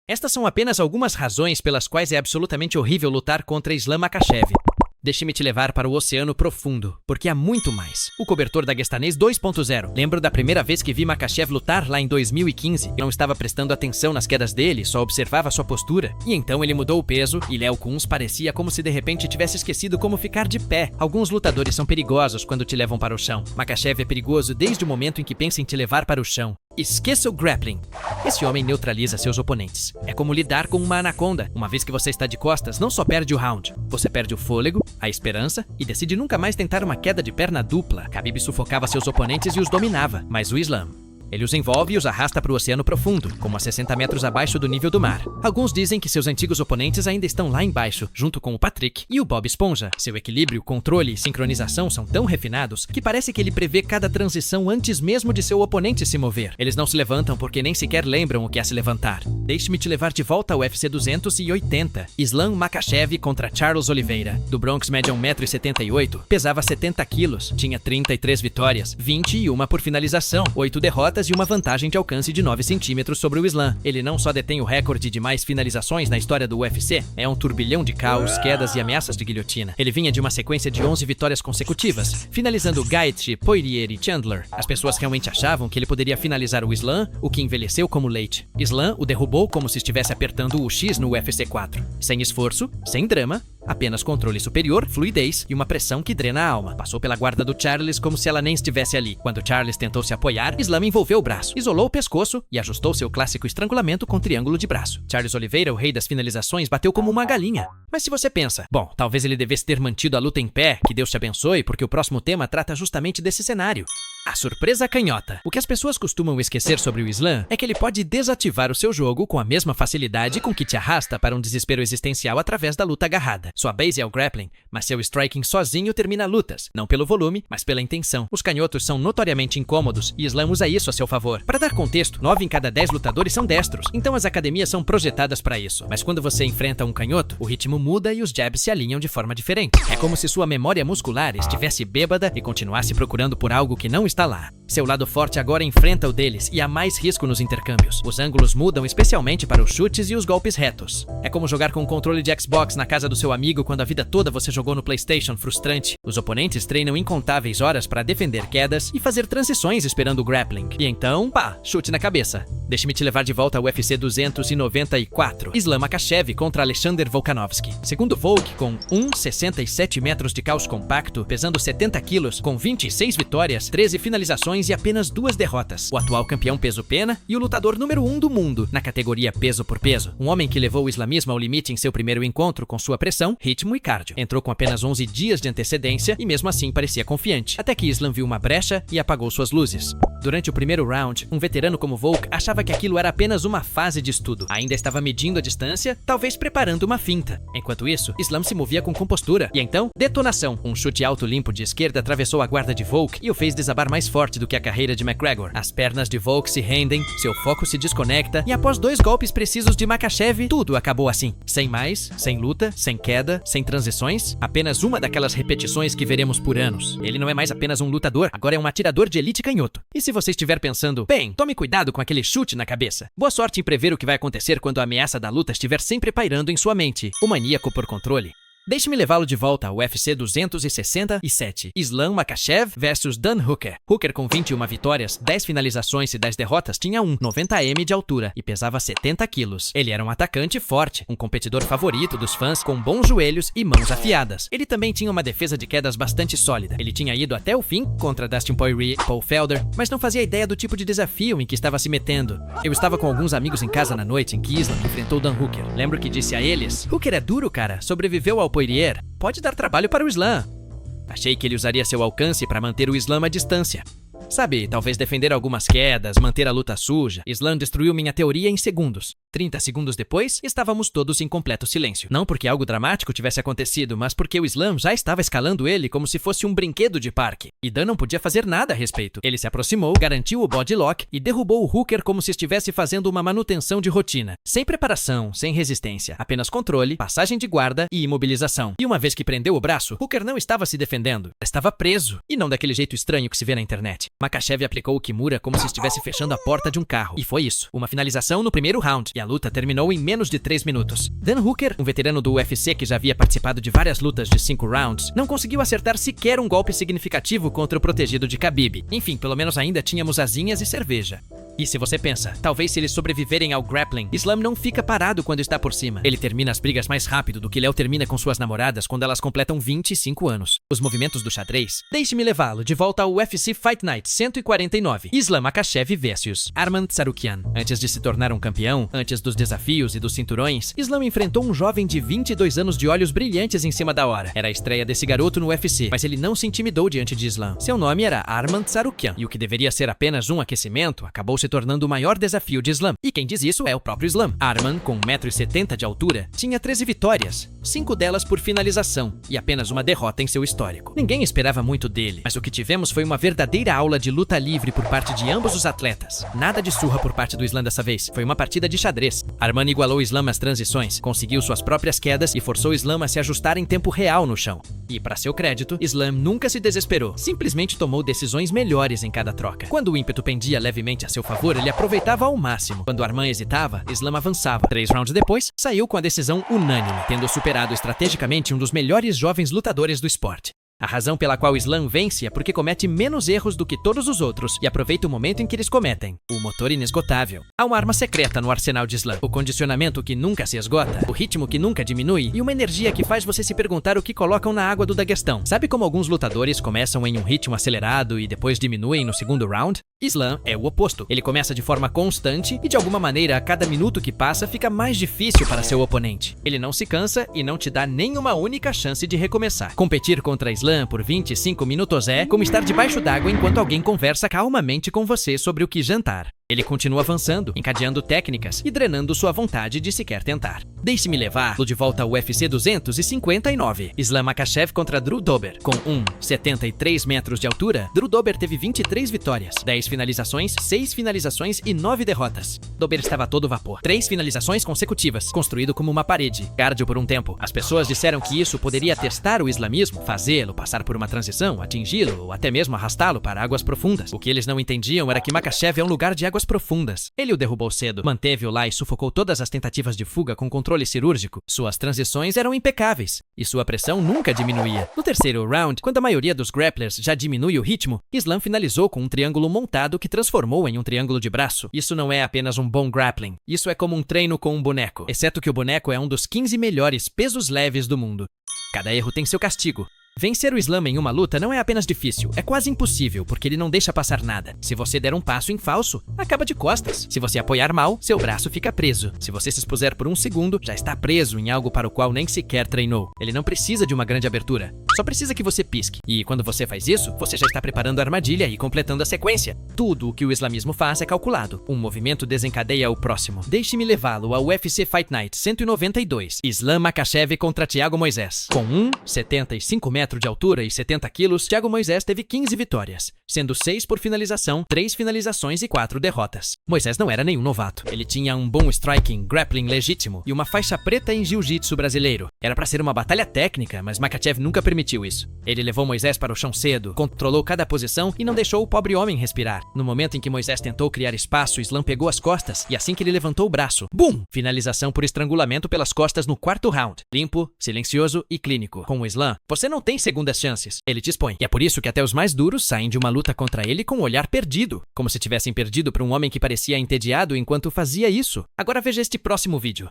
Estas são apenas algumas razões pelas quais é absolutamente horrível lutar contra Islam Makhachev. Deixe-me te levar para o Oceano Profundo, porque há muito mais. O cobertor daguestanês 2.0. Lembro da primeira vez que vi Makhachev lutar lá em 2015. Eu não estava prestando atenção nas quedas dele, só observava sua postura. E então ele mudou o peso, e Léo Kuns parecia como se de repente tivesse esquecido como ficar de pé. Alguns lutadores são perigosos quando te levam para o chão. Makhachev é perigoso desde o momento em que pensa em te levar para o chão. Esqueça o grappling. Esse homem neutraliza seus oponentes. É como lidar com uma anaconda. Uma vez que você está de costas, não só perde o round, você perde o fôlego, a esperança e decide nunca mais tentar uma queda de perna dupla. Khabib sufocava seus oponentes e os dominava, mas o Islam, ele os envolve e os arrasta para o Oceano Profundo, como a 60 metros abaixo do nível do mar. Alguns dizem que seus antigos oponentes ainda estão lá embaixo, junto com o Patrick e o Bob Esponja. Seu equilíbrio, controle e sincronização são tão refinados que parece que ele prevê cada transição antes mesmo de seu oponente se mover. Eles não se levantam porque nem sequer lembram o que é se levantar. Deixe-me te levar de volta ao UFC 280. Islam Makhachev contra Charles Oliveira. Do Bronx, média 1,78 m, pesava 70 quilos, tinha 33 vitórias, 21 por finalização, 8 derrotas e uma vantagem de alcance de 9 centímetros sobre o Islam. Ele não só detém o recorde de mais finalizações na história do UFC, é um turbilhão de caos, quedas e ameaças de guilhotina. Ele vinha de uma sequência de 11 vitórias consecutivas, finalizando Gaethje, Poirier e Chandler. As pessoas realmente achavam que ele poderia finalizar o Islam, o que envelheceu como leite. Islam o derrubou como se estivesse apertando o X no UFC 4. Sem esforço, sem drama, apenas controle superior, fluidez e uma pressão que drena a alma. Passou pela guarda do Charles como se ela nem estivesse ali. Quando Charles tentou se apoiar, Islam envolveu o braço, isolou o pescoço e ajustou seu clássico estrangulamento com triângulo de braço. Charles Oliveira, o rei das finalizações, bateu como uma galinha. Mas se você pensa, bom, talvez ele devesse ter mantido a luta em pé, que Deus te abençoe, porque o próximo tema trata justamente desse cenário. A surpresa canhota. O que as pessoas costumam esquecer sobre o Islam é que ele pode desativar o seu jogo com a mesma facilidade com que te arrasta para um desespero existencial através da luta agarrada. Sua base é o grappling, mas seu striking sozinho termina lutas, não pelo volume, mas pela intenção. Os canhotos são notoriamente incômodos e Islam usa isso a seu favor. Para dar contexto, 9 em cada 10 lutadores são destros, então as academias são projetadas para isso. Mas quando você enfrenta um canhoto, o ritmo muda e os jabs se alinham de forma diferente. É como se sua memória muscular estivesse bêbada e continuasse procurando por algo que não está lá. Seu lado forte agora enfrenta o deles e há mais risco nos intercâmbios. Os ângulos mudam especialmente para os chutes e os golpes retos. É como jogar com um controle de Xbox na casa do seu amigo quando a vida toda você jogou no PlayStation frustrante. Os oponentes treinam incontáveis horas para defender quedas e fazer transições esperando o grappling. E então, pá, chute na cabeça. Deixe-me te levar de volta ao UFC 294. Islam Makhachev contra Alexander Volkanovski. Segundo Volk, com 1,67 metros de caos compacto, pesando 70 quilos, com 26 vitórias, 13 finalizações e apenas 2 derrotas. O atual campeão peso-pena e o lutador número 1 do mundo na categoria peso por peso. Um homem que levou o islamismo ao limite em seu primeiro encontro com sua pressão, ritmo e cardio. Entrou com apenas 11 dias de antecedência e mesmo assim parecia confiante. Até que Islam viu uma brecha e apagou suas luzes. Durante o primeiro round, um veterano como Volk achava que aquilo era apenas uma fase de estudo. Ainda estava medindo a distância, talvez preparando uma finta. Enquanto isso, Islam se movia com compostura. E então, detonação. Um chute alto limpo de esquerda atravessou a guarda de Volk e o fez desabar mais forte do que a carreira de McGregor. As pernas de Volk se rendem, seu foco se desconecta e após 2 golpes precisos de Makhachev, tudo acabou assim. Sem mais, sem luta, sem queda, sem transições, apenas uma daquelas repetições que veremos por anos. Ele não é mais apenas um lutador, agora é um atirador de elite canhoto. E se você estiver pensando, bem, tome cuidado com aquele chute na cabeça. Boa sorte em prever o que vai acontecer quando a ameaça da luta estiver sempre pairando em sua mente. O maníaco por controle. Deixe-me levá-lo de volta ao UFC 267. Islam Makhachev versus Dan Hooker. Hooker, com 21 vitórias, 10 finalizações e 10 derrotas, tinha 1,90 m de altura e pesava 70 quilos. Ele era um atacante forte, um competidor favorito dos fãs, com bons joelhos e mãos afiadas. Ele também tinha uma defesa de quedas bastante sólida. Ele tinha ido até o fim contra Dustin Poirier, Paul Felder, mas não fazia ideia do tipo de desafio em que estava se metendo. Eu estava com alguns amigos em casa na noite em que Islam enfrentou Dan Hooker. Lembro que disse a eles, Hooker é duro, cara, sobreviveu ao Poirier, pode dar trabalho para o Islam. Achei que ele usaria seu alcance para manter o Islam à distância. Sabe, talvez defender algumas quedas, manter a luta suja. Islam destruiu minha teoria em segundos. 30 segundos depois, estávamos todos em completo silêncio. Não porque algo dramático tivesse acontecido, mas porque o Islam já estava escalando ele como se fosse um brinquedo de parque. E Dan não podia fazer nada a respeito. Ele se aproximou, garantiu o body lock e derrubou o Hooker como se estivesse fazendo uma manutenção de rotina. Sem preparação, sem resistência. Apenas controle, passagem de guarda e imobilização. E uma vez que prendeu o braço, Hooker não estava se defendendo. Estava preso. E não daquele jeito estranho que se vê na internet. Makhachev aplicou o Kimura como se estivesse fechando a porta de um carro. E foi isso. Uma finalização no primeiro round. E a luta terminou em menos de 3 minutos. Dan Hooker, um veterano do UFC que já havia participado de várias lutas de 5 rounds, não conseguiu acertar sequer um golpe significativo contra o protegido de Khabib. Enfim, pelo menos ainda tínhamos asinhas e cerveja. E se você pensa, talvez se eles sobreviverem ao grappling, Islam não fica parado quando está por cima. Ele termina as brigas mais rápido do que Léo termina com suas namoradas quando elas completam 25 anos. Os movimentos do xadrez. Deixe-me levá-lo de volta ao UFC Fight Night 149. Islam Makhachev vs Arman Tsarukyan. Antes de se tornar um campeão, antes dos desafios e dos cinturões, Islam enfrentou um jovem de 22 anos de olhos brilhantes em cima da hora. Era a estreia desse garoto no UFC, mas ele não se intimidou diante de Islam. Seu nome era Arman Tsarukyan, e o que deveria ser apenas um aquecimento, acabou se tornando o maior desafio de Islam. E quem diz isso é o próprio Islam. Arman, com 1,70 m de altura, tinha 13 vitórias, 5 delas por finalização, e apenas uma derrota em seu histórico. Ninguém esperava muito dele, mas o que tivemos foi uma verdadeira aula de luta livre por parte de ambos os atletas. Nada de surra por parte do Islam dessa vez, foi uma partida de xadrez. Arman igualou Islam às transições, conseguiu suas próprias quedas e forçou Islam a se ajustar em tempo real no chão. E, para seu crédito, Islam nunca se desesperou, simplesmente tomou decisões melhores em cada troca. Quando o ímpeto pendia levemente a seu favor, ele aproveitava ao máximo. Quando Arman hesitava, Islam avançava. 3 rounds depois, saiu com a decisão unânime, tendo superado estrategicamente um dos melhores jovens lutadores do esporte. A razão pela qual Islam vence é porque comete menos erros do que todos os outros e aproveita o momento em que eles cometem. O motor inesgotável. Há uma arma secreta no arsenal de Islam. O condicionamento que nunca se esgota, o ritmo que nunca diminui e uma energia que faz você se perguntar o que colocam na água do Daguestão. Sabe como alguns lutadores começam em um ritmo acelerado e depois diminuem no segundo round? Islam é o oposto. Ele começa de forma constante e de alguma maneira a cada minuto que passa fica mais difícil para seu oponente. Ele não se cansa e não te dá nenhuma única chance de recomeçar. Competir contra Islam por 25 minutos é como estar debaixo d'água enquanto alguém conversa calmamente com você sobre o que jantar. Ele continua avançando, encadeando técnicas e drenando sua vontade de sequer tentar. Deixe-me levá-lo de volta ao UFC 259. Islam Makhachev contra Drew Dober. Com 1,73 metros de altura, Drew Dober teve 23 vitórias, 10 finalizações, 6 finalizações e 9 derrotas. Dober estava a todo vapor. 3 finalizações consecutivas, construído como uma parede. Cardio por um tempo. As pessoas disseram que isso poderia testar o islamismo, fazê-lo passar por uma transição, atingi-lo ou até mesmo arrastá-lo para águas profundas. O que eles não entendiam era que Makhachev é um lugar de águas profundas. Ele o derrubou cedo, manteve-o lá e sufocou todas as tentativas de fuga com controle cirúrgico. Suas transições eram impecáveis e sua pressão nunca diminuía. No terceiro round, quando a maioria dos grapplers já diminui o ritmo, Islam finalizou com um triângulo montado que transformou em um triângulo de braço. Isso não é apenas um bom grappling. Isso é como um treino com um boneco, exceto que o boneco é um dos 15 melhores pesos leves do mundo. Cada erro tem seu castigo. Vencer o Islam em uma luta não é apenas difícil, é quase impossível, porque ele não deixa passar nada. Se você der um passo em falso, acaba de costas. Se você apoiar mal, seu braço fica preso. Se você se expuser por um segundo, já está preso em algo para o qual nem sequer treinou. Ele não precisa de uma grande abertura, só precisa que você pisque. E quando você faz isso, você já está preparando a armadilha e completando a sequência. Tudo o que o islamismo faz é calculado. Um movimento desencadeia o próximo. Deixe-me levá-lo ao UFC Fight Night 192. Islam Makhachev contra Thiago Moisés. Com 1,75 metros de altura e 70 quilos, Thiago Moisés teve 15 vitórias, sendo 6 por finalização, 3 finalizações e 4 derrotas. Moisés não era nenhum novato. Ele tinha um bom striking, grappling legítimo e uma faixa preta em jiu-jitsu brasileiro. Era pra ser uma batalha técnica, mas Makhachev nunca permitiu isso. Ele levou Moisés para o chão cedo, controlou cada posição e não deixou o pobre homem respirar. No momento em que Moisés tentou criar espaço, Islam pegou as costas e assim que ele levantou o braço, BUM! Finalização por estrangulamento pelas costas no quarto round. Limpo, silencioso e clínico. Com o Islam, você não tem segundas chances. Ele te expõe. E é por isso que até os mais duros saem de uma luta contra ele com um olhar perdido, como se tivessem perdido para um homem que parecia entediado enquanto fazia isso. Agora veja este próximo vídeo.